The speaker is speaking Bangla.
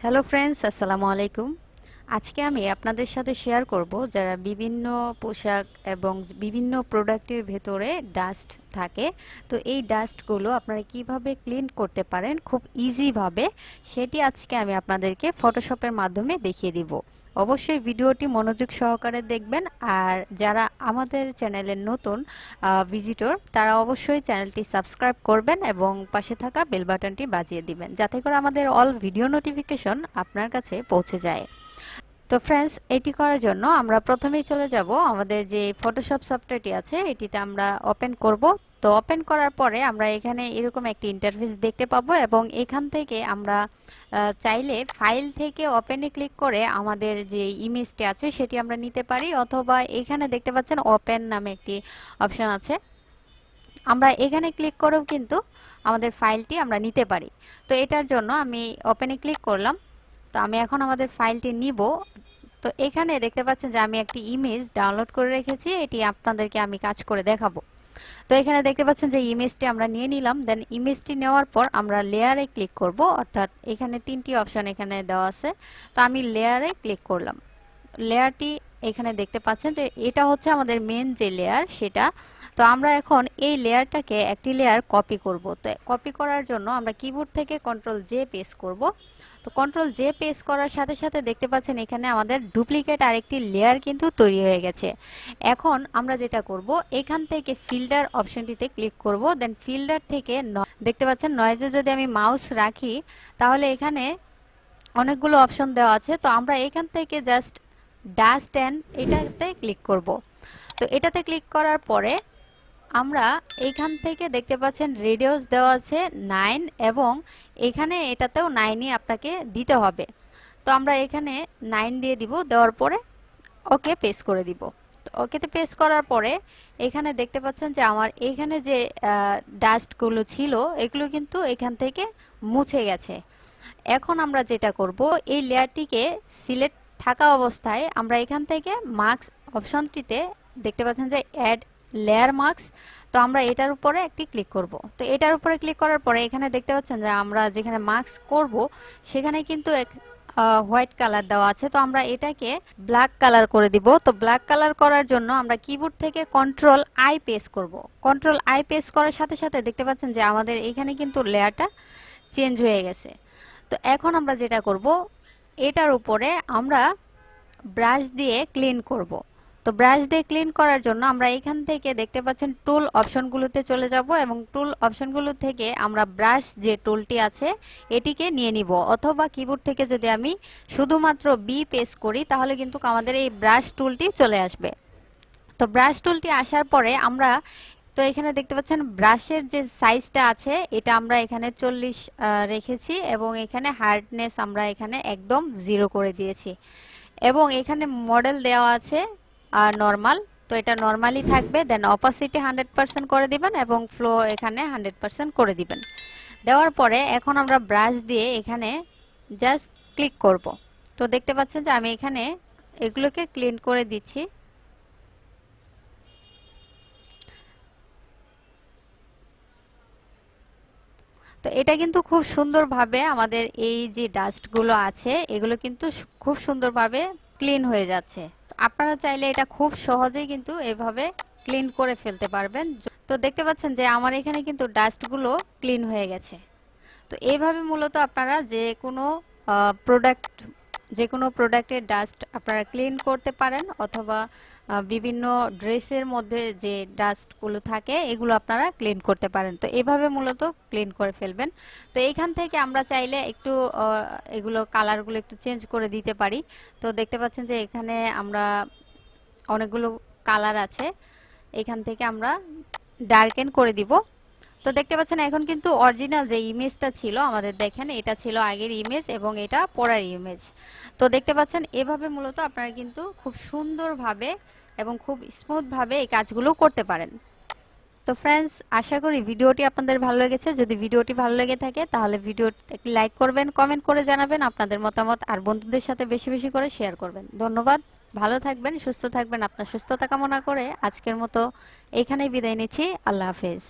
হ্যালো ফ্রেন্ডস, আসসালামু আলাইকুম। আজকে আমি আপনাদের সাথে শেয়ার করব যারা বিভিন্ন পোশাক এবং বিভিন্ন প্রোডাক্টের ভেতরে ডাস্ট থাকে। তো এই ডাস্টগুলো আপনারা কিভাবে ক্লিন করতে পারেন খুব ইজিভাবে, সেটি আজকে আমি আপনাদেরকে ফটোশপের মাধ্যমে দেখিয়ে দিব। অবশ্যই ভিডিওটি মনোযোগ সহকারে দেখবেন। আর যারা আমাদের চ্যানেলের নতুন ভিজিটর, তারা অবশ্যই চ্যানেলটি সাবস্ক্রাইব করবেন এবং পাশে থাকা বেল বাটনটি বাজিয়ে দিবেন, যাতে করে আমাদের অল ভিডিও নোটিফিকেশন আপনার কাছে পৌঁছে যায়। তো ফ্রেন্ডস, এটি করার জন্য আমরা প্রথমেই চলে যাব আমাদের যে ফটোশপ সফটওয়্যারটি আছে, এটিতে আমরা ওপেন করব। তো ওপেন করার পরে আমরা এখানে এরকম একটি ইন্টারফেস দেখতে পাবো এবং এখান থেকে আমরা চাইলে ফাইল থেকে ওপেনে ক্লিক করে আমাদের যে ইমেজটি আছে সেটি আমরা নিতে পারি, অথবা এখানে দেখতে পাচ্ছেন ওপেন নামে একটি অপশন আছে, আমরা এখানে ক্লিক করেও কিন্তু আমাদের ফাইলটি আমরা নিতে পারি। তো এটার জন্য আমি ওপেনে ক্লিক করলাম। তো আমি এখন আমাদের ফাইলটি নিব। তো এখানে দেখতে পাচ্ছেন যে আমি একটি ইমেজ ডাউনলোড করে রেখেছি, এটি আপনাদেরকে আমি কাজ করে দেখাবো। তো এখানে দেখতে পাচ্ছেন যে ইমেজটি আমরা নিয়ে নিলাম। দেন ইমেজটি নেওয়ার পর আমরা লেয়ারে ক্লিক করব, অর্থাৎ এখানে তিনটি অপশন এখানে দেওয়া আছে। তো আমি লেয়ারে ক্লিক করলাম। লেয়ারটি এখানে দেখতে পাচ্ছেন যে এটা হচ্ছে আমাদের মেন যে লেয়ার সেটা। তো আমরা এখন এই লেয়ারটাকে একটি লেয়ার কপি করব। তো কপি করার জন্য আমরা কিবোর্ড থেকে কন্ট্রোল জে প্রেস করব। তো কন্ট্রোল জে প্রেস করার সাথে সাথে দেখতে পাচ্ছেন এখানে আমাদের ডুপ্লিকেট আরেকটি লেয়ার কিন্তু তৈরি হয়ে গেছে। এখন আমরা যেটা করব, এখান থেকে ফিল্টার অপশনটিতে ক্লিক করব। দেন ফিল্টার থেকে দেখতে পাচ্ছেন নয়েজে যদি আমি মাউস রাখি তাহলে এখানে অনেকগুলো অপশন দেওয়া আছে। তো আমরা এখান থেকে জাস্ট ডাস্ট অ্যান্ড এটাতে ক্লিক করব। তো এটাতে ক্লিক করার পরে আমরা এইখান থেকে দেখতে পাচ্ছেন রেডিয়াস দেওয়া আছে 9 এবং এখানে এটাতেও 9ই আপনাকে দিতে হবে। তো আমরা এখানে 9 দিয়ে দিব, দেওয়ার পরে ওকে পেস্ট করে দিব। তো ওকেতে পেস্ট করার পরে এখানে দেখতে পাচ্ছেন যে আমার এখানে যে ডাস্টগুলো ছিল এগুলো কিন্তু এখান থেকে মুছে গেছে। এখন আমরা যেটা করব, এই লেয়ারটিকে সিলেক্ট থাকা অবস্থায় আমরা এখান থেকে মার্কস অপশনটিতে দেখতে পাচ্ছেন যে অ্যাড লেয়ার মার্কস। তো আমরা এটার উপরে একটি ক্লিক করব। তো এটার উপরে ক্লিক করার পরে এখানে দেখতে পাচ্ছেন যে আমরা যেখানে মার্কস করব সেখানে কিন্তু হোয়াইট কালার দেওয়া আছে। তো আমরা এটাকে ব্ল্যাক কালার করে দিব। তো ব্ল্যাক কালার করার জন্য আমরা কিবোর্ড থেকে কন্ট্রোল আই প্রেস করব। কন্ট্রোল আই প্রেস করার সাথে সাথে দেখতে পাচ্ছেন যে আমাদের এখানে কিন্তু লেয়ারটা চেঞ্জ হয়ে গেছে। তো এখন আমরা যেটা করব, এটার উপরে আমরা ব্রাশ দিয়ে ক্লিন করব। তো ব্রাশ দিয়ে ক্লিন করার জন্য আমরা এখান থেকে দেখতে পাচ্ছেন টুল অপশনগুলোতে চলে যাব এবং টুল অপশনগুলো থেকে আমরা ব্রাশ যে টুলটি আছে এটিকে নিয়ে নিব, অথবা কিবোর্ড থেকে যদি আমি শুধুমাত্র বি প্রেস করি তাহলে কিন্তু আমাদের এই ব্রাশ টুলটি চলে আসবে। তো ব্রাশ টুলটি আসার পরে আমরা তো এখানে দেখতে পাচ্ছেন ব্রাশের যে সাইজটা আছে এটা আমরা এখানে 40 রেখেছি এবং এখানে হার্ডনেস আমরা এখানে একদম 0 করে দিয়েছি এবং এখানে মডেল দেওয়া আছে নরমাল। তো এটা নরমালি থাকবে। দেন অপাসিটি 100% করে দিবেন এবং ফ্লো এখানে 100% করে দিবেন। দেওয়ার পরে এখন আমরা ব্রাশ দিয়ে এখানে জাস্ট ক্লিক করব। তো দেখতে পাচ্ছেন যে আমি এখানে এগুলোকে ক্লিন করে দিচ্ছি। তো এটা কিন্তু খুব সুন্দরভাবে আমাদের এই যে ডাস্টগুলো আছে এগুলো কিন্তু খুব সুন্দরভাবে ক্লিন হয়ে যাচ্ছে। তো আপনারা চাইলে এটা খুব সহজেই কিন্তু এভাবে ক্লিন করে ফেলতে পারবেন। তো দেখতে পাচ্ছেন যে আমার এখানে কিন্তু ডাস্টগুলো ক্লিন হয়ে গেছে। তো এইভাবে মূলত আপনারা প্রোডাক্ট যে কোনো প্রোডাক্টের ডাস্ট আপনারা ক্লিন করতে পারেন, অথবা বিভিন্ন ড্রেসের মধ্যে যে ডাস্টগুলো থাকে এগুলো আপনারা ক্লিন করতে পারেন। তো এইভাবে মূলত ক্লিন করে ফেলবেন। তো এইখান থেকে আমরা চাইলে একটু এগুলো কালারগুলো একটু চেঞ্জ করে দিতে পারি। তো দেখতে পাচ্ছেন যে এখানে আমরা অনেকগুলো কালার আছে, এখান থেকে আমরা ডার্কেন করে দিব। তো দেখতে পাচ্ছেন এখন কিন্তু অরিজিনাল যে ইমেজটা ছিল আমাদের, দেখেন এটা ছিল আগের ইমেজ এবং এটা পরের ইমেজ। তো দেখতে পাচ্ছেন এভাবে মূলত আপনারা কিন্তু খুব সুন্দরভাবে এবং খুব স্মুথভাবে এই কাজগুলো করতে পারেন। তো ফ্রেন্ডস, আশা করি ভিডিওটি আপনাদের ভালো লেগেছে। যদি ভিডিওটি ভালো লেগে থাকে তাহলে ভিডিওটি একটি লাইক করবেন, কমেন্ট করে জানাবেন আপনাদের মতামত, আর বন্ধুদের সাথে বেশি বেশি করে শেয়ার করবেন। ধন্যবাদ। ভালো থাকবেন, সুস্থ থাকবেন। আপনার সুস্থতা কামনা করে আজকের মতো এখানেই বিদায় নিচ্ছি। আল্লাহ হাফেজ।